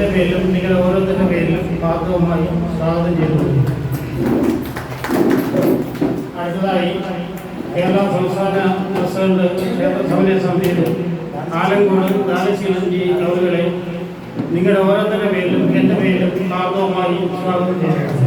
എൻ്റെ പേരിലും നിങ്ങളുടെ ഓരോരുത്തരുടെ പേരിലും ആർദ്രവുമായി സ്വാഗതം ചെയ്തുകൊള്ളുന്നു. അടുത്തതായി കേരള സംസ്ഥാന പ്രസിഡന്റ് ക്ഷേത്ര സമന്വയ സമിതിയുടെ ആലങ്കോട് ദാനശീലൻജി അവരുകളെ നിങ്ങളുടെ ഓരോരുത്തരുടെ പേരിലും എൻ്റെ പേരിലും ആർദ്രവുമായി സ്വാഗതം ചെയ്യുന്നു.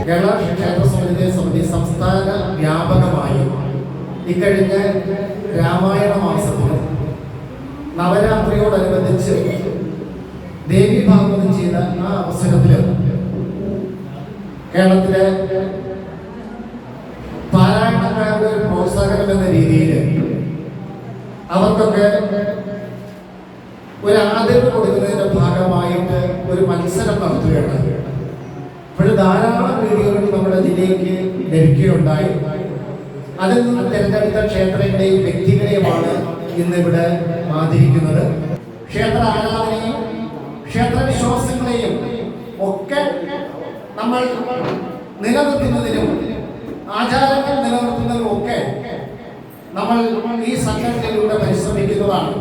കേരള ക്ഷേത്ര സമിതി സംസ്ഥാന വ്യാപകമായി ഇക്കഴിഞ്ഞ രാമായണ മാസത്തിൽ നവരാത്രിയോടനുബന്ധിച്ച് ദേവി ഭാഗവതം ചെയ്ത ആ അവസരത്തിൽ കേരളത്തിലെ പാരായണക്കാരുടെ പ്രോത്സാഹനം എന്ന രീതിയിൽ അവർക്കൊക്കെ ഒരു ആദരവ് കൊടുക്കുന്നതിന്റെ ഭാഗമായിട്ട് ഒരു മത്സരം നടത്തുകയാണ്. അപ്പോൾ ധാരാളം വീഡിയോകൾ നമ്മുടെ ജില്ലയ്ക്ക് ലഭിക്കുകയുണ്ടായി. അതിൽ നിന്ന് തിരഞ്ഞെടുത്ത ക്ഷേത്രങ്ങളെയും വ്യക്തികളെയുമാണ് ഇന്നിവിടെ ആദരിക്കുന്നത്. ക്ഷേത്ര ആരാധനയും ക്ഷേത്ര വിശ്വാസങ്ങളെയും ഒക്കെ നമ്മൾ നിലനിർത്തുന്നതിനും ആചാരങ്ങൾ നിലനിർത്തുന്നതിനും ഒക്കെ നമ്മൾ ഈ സംഘടനയിലൂടെ പരിശ്രമിക്കുന്നതാണ്.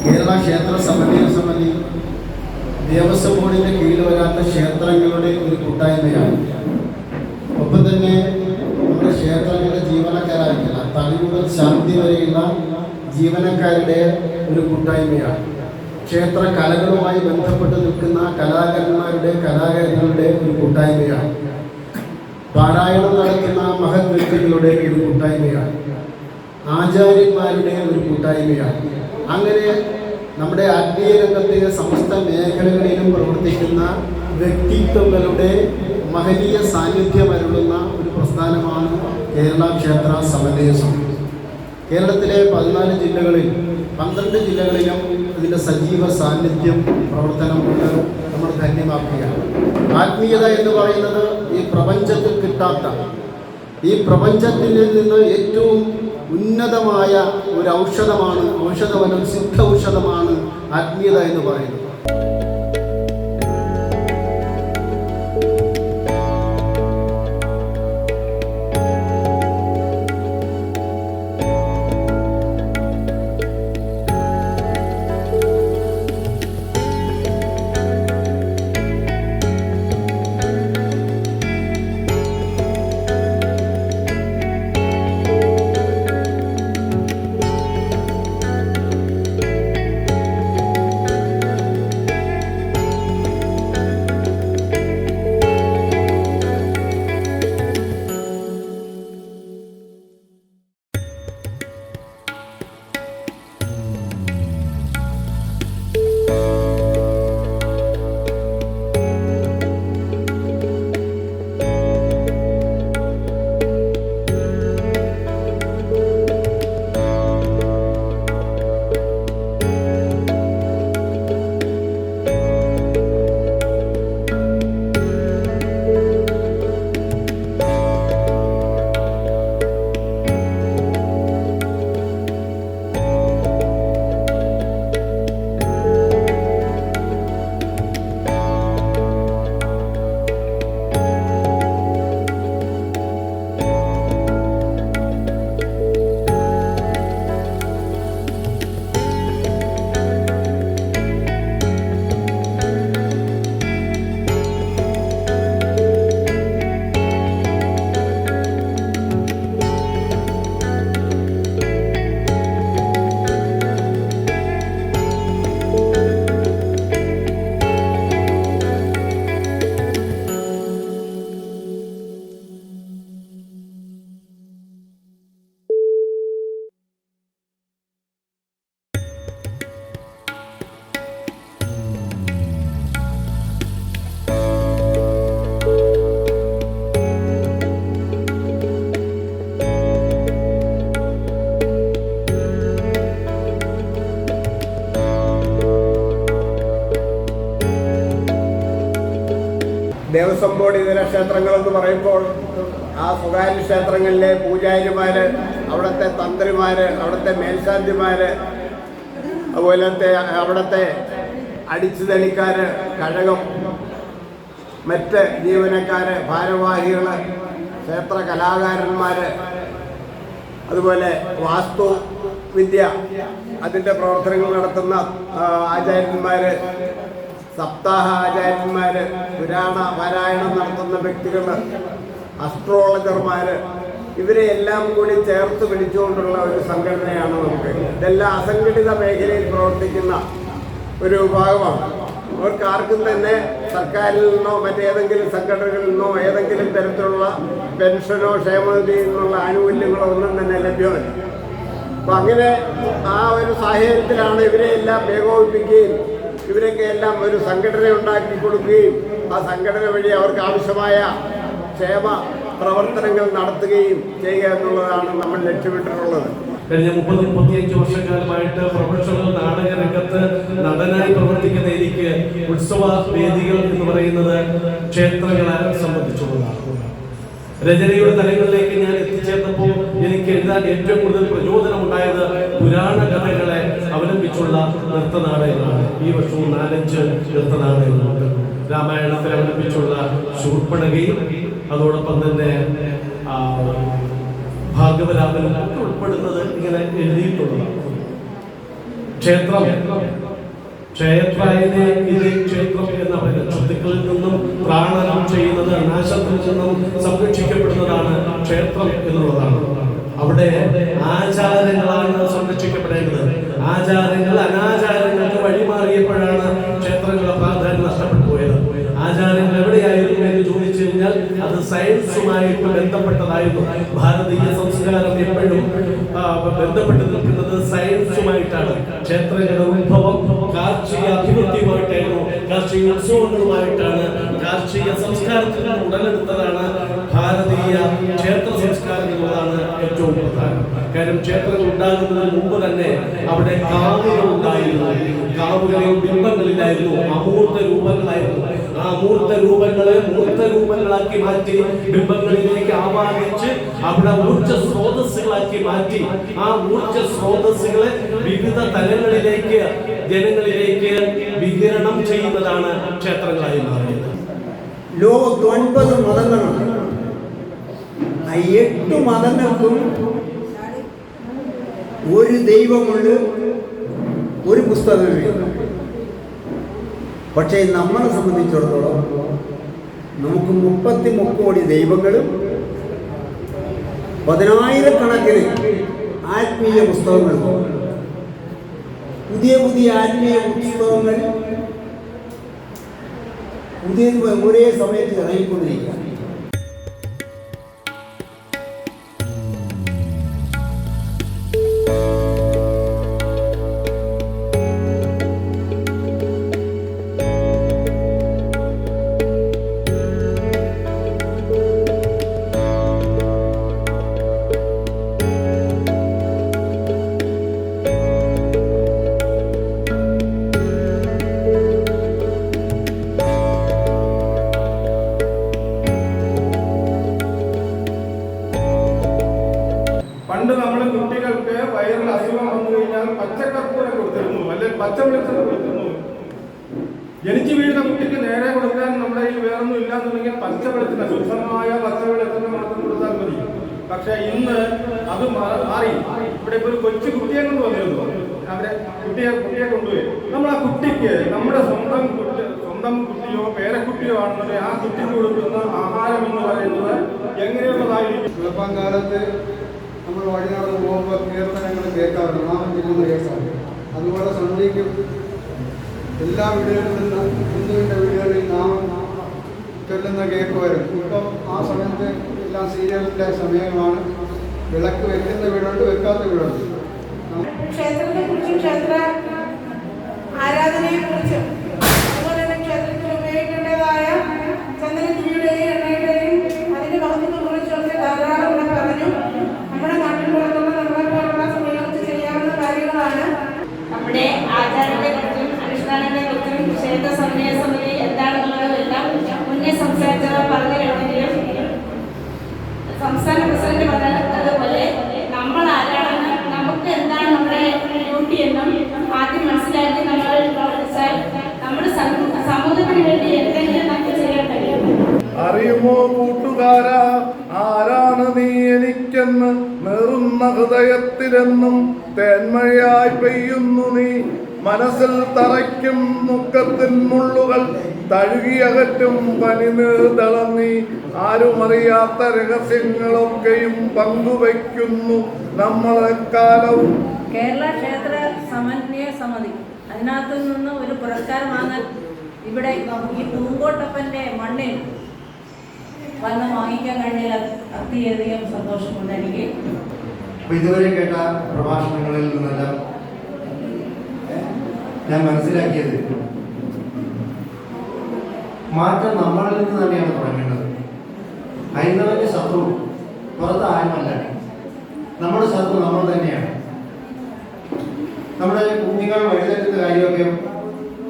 കേരള ക്ഷേത്ര സമിതി ദേവസ്വം ബോർഡിന്റെ കീഴിൽ വരാത്ത ക്ഷേത്രങ്ങളുടെ ഒരു കൂട്ടായ്മയാണ്. ഒപ്പം തന്നെ നമ്മുടെ ക്ഷേത്രങ്ങളുടെ ജീവനക്കാരായിട്ടുള്ള തലി മുതൽ ശാന്തി വരെയുള്ള ജീവനക്കാരുടെ ഒരു കൂട്ടായ്മയാണ്. ക്ഷേത്ര കലകളുമായി ബന്ധപ്പെട്ട് നിൽക്കുന്ന കലാകാരന്മാരുടെ കലാകാരികളുടെ ഒരു കൂട്ടായ്മയാണ്. പാരായണം നടത്തുന്ന മഹത് വ്യക്തികളുടെ ഒരു കൂട്ടായ്മയാണ്. ആചാര്യന്മാരുടെ ഒരു കൂട്ടായ്മയാണ്. അങ്ങനെ നമ്മുടെ ആത്മീയ രംഗത്തെ സമസ്ത മേഖലകളിലും പ്രവർത്തിക്കുന്ന വ്യക്തിത്വങ്ങളുടെ മഹനീയ സാന്നിധ്യം അരുളുന്ന ഒരു പ്രസ്ഥാനമാണ് കേരള ക്ഷേത്ര സമന്വയ സമിതി. കേരളത്തിലെ 14 ജില്ലകളിൽ 12 ജില്ലകളിലും ഇതിൻ്റെ സജീവ സാന്നിധ്യം പ്രവർത്തനം കൊണ്ട് നമ്മൾ ധന്യമാക്കുകയാണ്. ആത്മീയത എന്ന് പറയുന്നത് ഈ പ്രപഞ്ചത്തിൽ കിട്ടാത്ത, ഈ പ്രപഞ്ചത്തിൽ നിന്ന് ഏറ്റവും ഉന്നതമായ ഒരു ഔഷധവനം സിദ്ധ ഔഷധമാണ് ആത്മീയത എന്ന് പറയുന്നത്. ദേവസ്വം ബോർഡ് ഇതര ക്ഷേത്രങ്ങളെന്ന് പറയുമ്പോൾ ആ സ്വകാര്യ ക്ഷേത്രങ്ങളിലെ പൂജാരിമാർ, അവിടുത്തെ തന്ത്രിമാർ, അവിടുത്തെ മേൽശാന്തിമാർ, അതുപോലത്തെ അവിടുത്തെ അടിച്ചുതലിക്കാർ, കഴകം, മറ്റ് ജീവനക്കാർ, ഭാരവാഹികൾ, ക്ഷേത്ര കലാകാരന്മാർ, അതുപോലെ വാസ്തു വിദ്യ അതിൻ്റെ പ്രവർത്തനങ്ങൾ നടത്തുന്ന ആചാര്യന്മാർ, സപ്താഹ ആചാര്യന്മാർ, പുരാണ പാരായണം നടത്തുന്ന വ്യക്തികൾ, അസ്ട്രോളജർമാർ, ഇവരെ എല്ലാം കൂടി ചേർത്ത് പിടിച്ചുകൊണ്ടുള്ള ഒരു സംഘടനയാണ് നമുക്ക്. ഇതെല്ലാം അസംഘടിത മേഖലയിൽ പ്രവർത്തിക്കുന്ന ഒരു വിഭാഗമാണ്. അവർക്ക് ആർക്കും തന്നെ സർക്കാരിൽ നിന്നോ മറ്റേതെങ്കിലും സംഘടനകളിൽ നിന്നോ ഏതെങ്കിലും തരത്തിലുള്ള പെൻഷനോ ക്ഷേമനിധിയിൽ നിന്നുള്ള ആനുകൂല്യങ്ങളോ ഒന്നും തന്നെ ലഭ്യമല്ല. അപ്പം അങ്ങനെ ആ ഒരു സാഹചര്യത്തിലാണ് ഇവരെ എല്ലാം ഏകോപിപ്പിക്കുകയും ഇവരൊക്കെ എല്ലാം ഒരു സംഘടന ഉണ്ടാക്കി കൊടുക്കുകയും ആ സംഘടന വഴി അവർക്ക് ആവശ്യമായ ക്ഷേമ പ്രവർത്തനങ്ങൾ നടത്തുകയും ചെയ്യുക എന്നുള്ളതാണ് നമ്മൾ ലക്ഷ്യമിട്ടിട്ടുള്ളത്. കഴിഞ്ഞ 30-35 വർഷക്കാലമായിട്ട് പ്രൊഫഷണൽ നാടക രംഗത്ത് നടനായി പ്രവർത്തിക്കുന്ന എനിക്ക് ഉത്സവ വേദികൾ എന്ന് പറയുന്നത് ക്ഷേത്രങ്ങളെ സംബന്ധിച്ചുള്ളതാണ്. രചനയുടെ തലങ്ങളിലേക്ക് ഞാൻ എത്തിച്ചേർന്നപ്പോൾ എനിക്ക് എഴുതാൻ ഏറ്റവും കൂടുതൽ പ്രചോദനമുണ്ടായത് പുരാണ കഥകളെ അവലംബിച്ചുള്ള നൃത്തനാടകങ്ങളാണ്. ഈ വർഷവും 4-5 നൃത്തനാടകങ്ങളുണ്ട്. രാമായണത്തെ അവലംബിച്ചുള്ള ശൂർപ്പണഖയും അതോടൊപ്പം തന്നെ ഭാഗവരാമനും ഒക്കെ ഉൾപ്പെടുന്നത് ഇങ്ങനെ എഴുതിയിട്ടുള്ളതാണ്. ക്ഷേത്രായനെ ഇത് ക്ഷേത്രം എന്ന് പറയുന്നത് ശത്രുക്കളിൽ നിന്നും പ്രാണനം ചെയ്യുന്നത്, നാശത്തിൽ നിന്നും സംരക്ഷിക്കപ്പെടുന്നതാണ് ക്ഷേത്രം എന്നുള്ളതാണ്. അവിടെ ആചാരങ്ങളാണ് സംരക്ഷിക്കപ്പെടേണ്ടത്. ആചാരങ്ങൾ അനാചാരങ്ങൾക്ക് വഴിമാറിയപ്പോഴാണ് ക്ഷേത്രങ്ങളുടെ പ്രാധാന്യം നഷ്ടപ്പെട്ടു പോയത്. ആചാരങ്ങൾ എവിടെയായിരുന്നു എന്ന് ചോദിച്ചു കഴിഞ്ഞാൽ അത് സയൻസുമായിട്ട് ബന്ധപ്പെട്ടതായിരുന്നു. ഭാരതീയ സംസ്കാരം എപ്പോഴും ബന്ധപ്പെട്ട് നിൽക്കുന്നത് സയൻസുമായിട്ടാണ്. ക്ഷേത്രങ്ങളുടെ ഉത്ഭവം കാർഷിക അഭിവൃദ്ധിയുമായിട്ടായിരുന്നു, കാർഷിക ഉത്സവങ്ങളുമായിട്ടാണ്, കാർഷിക സംസ്കാരത്തിൽ ഉടലെടുത്തതാണ് ഭാരതീയ ക്ഷേത്ര സംസ്കാരം എന്നുള്ളതാണ് ഏറ്റവും പ്രധാനം. കാര്യം ക്ഷേത്രങ്ങൾ ഉണ്ടാകുന്നതിന് മുമ്പ് തന്നെ അവിടെ കാവുകൾ ഉണ്ടായിരുന്നു. കാവുകളിൽ ബിംബങ്ങളിലായിരുന്നു, അമൂർത്ത രൂപങ്ങളായിരുന്നു. ആ അമൂർത്ത രൂപങ്ങളെ മൂർത്ത രൂപങ്ങളാക്കി മാറ്റി ബിംബങ്ങളിലേക്ക് ആവാഹിച്ച് അവിടെ ഊർജ സ്രോതസ്സുകളാക്കി മാറ്റി ആ ഊർജ സ്രോതസ്സുകളെ വിവിധ തലങ്ങളിലേക്ക് ജനങ്ങളിലേക്ക് വികിരണം ചെയ്യുന്നതാണ് ക്ഷേത്രങ്ങളായി മാറിയത്. ലോകത്ത് 9 മതങ്ങളുണ്ട്. ആ 8 മതങ്ങൾക്കും ഒരു ദൈവമുള്ള ഒരു പുസ്തകമില്ല. പക്ഷേ നമ്മളെ സംബന്ധിച്ചിടത്തോളം നമുക്ക് 33 കോടി ദൈവങ്ങളും 10,000-കണക്കിന് ആത്മീയ പുസ്തകങ്ങളും, പുതിയ പുതിയ ആത്മീയ പുസ്തകങ്ങൾ ഒരേ സമയത്ത് ഇറങ്ങിക്കൊണ്ടിരിക്കുക. പണ്ട് നമ്മൾ കുട്ടികൾക്ക് വയറിൽ അസുഖം വന്നു കഴിഞ്ഞാൽ പച്ചക്കർപ്പൂരം കൊടുത്തിരുന്നു, അല്ലെങ്കിൽ പച്ച വെളിച്ചെണ്ണ കൊടുത്തിരുന്നു. ജനിച്ചു വീഴുന്ന കുട്ടിക്ക് നേരെ കൊടുക്കാൻ നമ്മുടെ കയ്യിൽ വേറൊന്നും ഇല്ലാന്നുണ്ടെങ്കിൽ പച്ച വെളിച്ചെണ്ണ, ശുദ്ധമായ പച്ച വെളിച്ചെണ്ണ മാത്രം കൊടുത്താൽ മതി. പക്ഷെ ഇന്ന് അത് മാറി. ഇവിടെ ഇപ്പോൾ ഒരു കൊച്ചു കുട്ടിയെ കൊണ്ട് വന്നിരുന്നു. അവരെ കുട്ടിയെ കൊണ്ടുപോയി നമ്മൾ ആ കുട്ടിക്ക് നമ്മുടെ സ്വന്തം കുട്ടിയോ പേരക്കുട്ടിയോ ആണെന്നുണ്ടെങ്കിൽ ആ കുട്ടിക്ക് കൊടുക്കുന്ന ആഹാരം എന്ന് പറയുന്നത് എങ്ങനെയുള്ളതായിരിക്കും? ചെറുപ്പം കാലത്ത് നമ്മൾ വഴി നടന്ന് പോകുമ്പോൾ കീർത്തനങ്ങൾ കേൾക്കാറുണ്ട്, നാമം ചെല്ലുന്ന കേൾക്കാറുണ്ട്. അതുപോലെ സന്ധ്യയ്ക്കും എല്ലാ വീടുകളിൽ നിന്ന് ഹിന്ദുവിൻ്റെ വീടുകളിൽ നാമം ചൊല്ലുന്ന കേൾക്കുമായിരുന്നു. ഇപ്പം ആ സമയത്ത് എല്ലാം സീരിയലിൻ്റെ സമയമാണ്. വിളക്ക് വെക്കുന്ന വീടുണ്ട്, വെക്കാത്ത വീടുണ്ട്. ക്ഷേത്രത്തെ കുറിച്ചും ക്ഷേത്ര ആരാധനയെ കുറിച്ചും അതുപോലെ തന്നെ ക്ഷേത്രത്തിൽ ഉപയോഗിക്കേണ്ടതായ ചന്ദനത്തിരിയുടെയും എണ്ണയുടെയും അതിന്റെ മഹത്വത്തെ കുറിച്ചൊക്കെ ധാരാളം ഇവിടെ പറഞ്ഞു. നമ്മുടെ നാട്ടിൽ പുറത്തുള്ള നമ്മളെ പോലുള്ള സ്ത്രീകൾക്ക് ചെയ്യാവുന്ന കാര്യങ്ങളാണ്. നമ്മുടെ ആചാരത്തെ കുറിച്ചും അനുഷ്ഠാനങ്ങളെ കുറിച്ചും ക്ഷേത്ര സമയ സമിതി എന്താണെന്നുള്ളതെല്ലാം മുന്നേ സംസാരിച്ചു. അറിയുമോ കൂട്ടുകാരാ ആരാണ് നീ എനിക്കെന്ന് നേറുന്ന ഹൃദയത്തിലെന്നും തേന്മഴയായി പെയ്യുന്നു നീ മനസ്സിൽ തറയ്ക്കും മുക്കത്തിൻ മുള്ളുകൾ തഴുകിയകറ്റും പനിനീർതളം നീ ആരുമറിയാത്ത രഹസ്യങ്ങളൊക്കെയും പങ്കുവയ്ക്കുന്നു നമ്മളെക്കാലവും. കേരള ക്ഷേത്ര സമന്വയ സമിതി അതിനകത്തു നിന്ന് ഒരു പുരസ്കാരം വാങ്ങാൻ ഇവിടെ ഈ പൂങ്കോട്ടപ്പൻ്റെ മണ്ണിൽ വന്ന് വാങ്ങിക്കാൻ കഴിഞ്ഞാൽ അത്യധികം സന്തോഷമുണ്ട് എനിക്ക്. ഇതുവരെ കേട്ട പ്രഭാഷണങ്ങളിൽ നിന്നെല്ലാം ഞാൻ മനസ്സിലാക്കിയത് മാറ്റം നമ്മളിൽ നിന്ന് തന്നെയാണ് തുടങ്ങേണ്ടത്. ഹൈന്ദവന്റെ ശത്രു പുറത്ത് ആരുമല്ല, നമ്മുടെ ശത്രു നമ്മൾ തന്നെയാണ്. നമ്മുടെ കുഞ്ഞുങ്ങൾ വഴിതെറ്റുന്ന കാര്യമൊക്കെ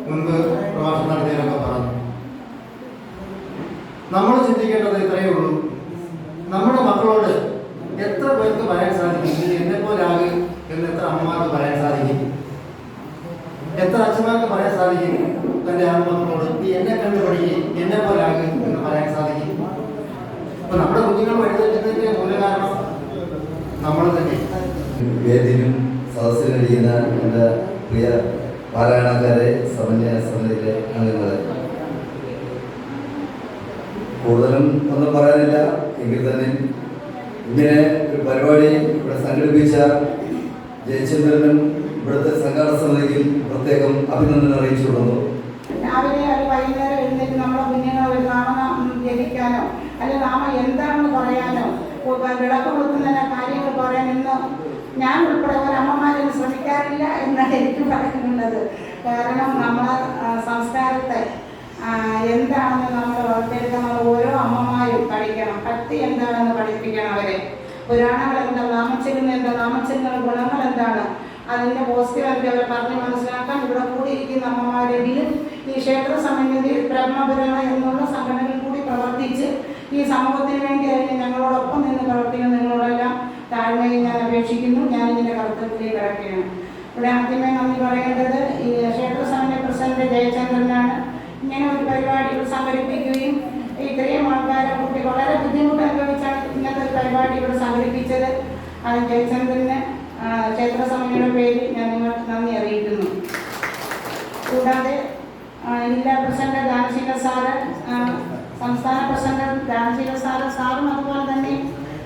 മുൻപ് പ്രഭാഷണം നടത്തിയവരൊക്കെ പറഞ്ഞു. നമ്മൾ ചിന്തിക്കേണ്ടത് ഇത്രയേ ഉള്ളൂ, നമ്മുടെ മക്കളോട് എത്ര പേർക്ക് പറയാൻ സാധിക്കും എന്നെ പോലാകെ എന്ന് എത്ര അമ്മമാർക്ക് പറയാൻ സാധിക്കും, എത്ര അച്ഛന്മാർക്ക് പറയാൻ സാധിക്കും തൻ്റെ ആത്മക്കളോട് എന്നെ കണ്ടു പഠിക്കും എന്നെ പോലാകെ എന്ന് പറയാൻ സാധിക്കും. അപ്പൊ നമ്മുടെ കുഞ്ഞുങ്ങൾ വഴിതെറ്റുന്നതിന്റെ മൂലകാരണം നമ്മൾ തന്നെ. വേദിയിലും സദസ്സിലിരിക്കുന്ന എൻ്റെ പ്രിയ പാരായണക്കാരെ, സമന്വയ സമിതിയിലെ അംഗങ്ങളെ, കൂടുതലും ഒന്നും പറയാനില്ല. എങ്കിൽ തന്നെ ഇങ്ങനെ ഒരു പരിപാടി ഇവിടെ സംഘടിപ്പിച്ച ജയചന്ദ്രനും ഇവിടുത്തെ സംഘാടക സമിതിക്കും പ്രത്യേകം അഭിനന്ദനം അറിയിച്ചു കൊടുക്കുന്നു. രാവിലെ അത് വൈകുന്നേരം എഴുന്നേറ്റ് നമ്മളെ കുഞ്ഞുങ്ങളെ ഒരു നാമം ജപിക്കാനോ അല്ലെങ്കിൽ നാമം എന്താണെന്ന് പറയാനോ വിളക്ക് കൊടുക്കുന്ന കാര്യങ്ങൾ പറയാൻ ഇന്ന് ഞാൻ ഉൾപ്പെടെ ഒരമ്മമാരൊന്നും ശ്രമിക്കാറില്ല എന്നാണ് എനിക്ക് പറയാനുള്ളത്. കാരണം നമ്മളെ സംസ്കാരത്തെ എന്താണെന്ന് നമ്മൾ വളർത്തിയെടുക്കാൻ ഓരോ അമ്മമാരും പഠിക്കണം. ഭക്തി എന്താണെന്ന് പഠിപ്പിക്കണം അവരെ. പുരാണങ്ങൾ എന്താ, നാമച്ചിരുന്ന എന്താ, നാമച്ചിരുന്ന ഗുണങ്ങൾ എന്താണ്, അതിൻ്റെ പോസിറ്റീവായിട്ട് അവരെ പറഞ്ഞ് മനസ്സിലാക്കാൻ ഇവിടെ കൂടിയിരിക്കുന്ന അമ്മമാരെങ്കിലും ഈ ക്ഷേത്ര സമന്വയ ബ്രഹ്മപുരാണ എന്നുള്ള സംഘടനയിൽ കൂടി പ്രവർത്തിച്ച് ഈ സമൂഹത്തിന് വേണ്ടി അതിന് ഞങ്ങളോടൊപ്പം നിന്ന് പ്രവർത്തിക്കുന്ന നിങ്ങളോടെല്ലാം താഴ്മയിൽ ഞാൻ അപേക്ഷിക്കുന്നു. ഞാൻ ഇതിൻ്റെ കർത്തവ്യത്തിലേക്ക് കിടക്കുകയാണ്. ഇവിടെ ആദ്യമേ നന്ദി പറയേണ്ടത് ഈ ക്ഷേത്ര സമന്വയ പ്രസിഡന്റ് ജയചന്ദ്രനാണ്. ഇങ്ങനെ ഒരു പരിപാടി സംഘടിപ്പിക്കുകയും ഇത്രയും ആൾക്കാരെ കുട്ടി വളരെ ബുദ്ധിമുട്ട് അനുഭവിച്ചാണ് ഇങ്ങനത്തെ ഒരു പരിപാടി ഇവിടെ സംഘടിപ്പിച്ചത്. അത് ജയചന്ദ്രന് ക്ഷേത്ര സമന്വയയുടെ പേരിൽ ഞാൻ നിങ്ങൾക്ക് നന്ദി അറിയിക്കുന്നു. കൂടാതെ ജില്ലാ പ്രസിഡന്റ് ദാനശീല സാറ്, സംസ്ഥാന പ്രസിഡന്റ് ദാനശീല സാറും അതുപോലെ തന്നെ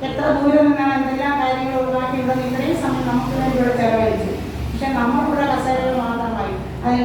എത്ര ദൂരം നിന്നാണ് എന്തെല്ലാം കാര്യങ്ങൾ ഒഴിവാക്കിയിട്ടുണ്ടെന്ന് ഇത്രയും സമയം നമുക്ക് വേണ്ടി ഇവിടെ ചെലവഴിച്ചു. പക്ഷെ നമ്മളിവിടെ കസേരകൾ മാത്രമായി അതിന്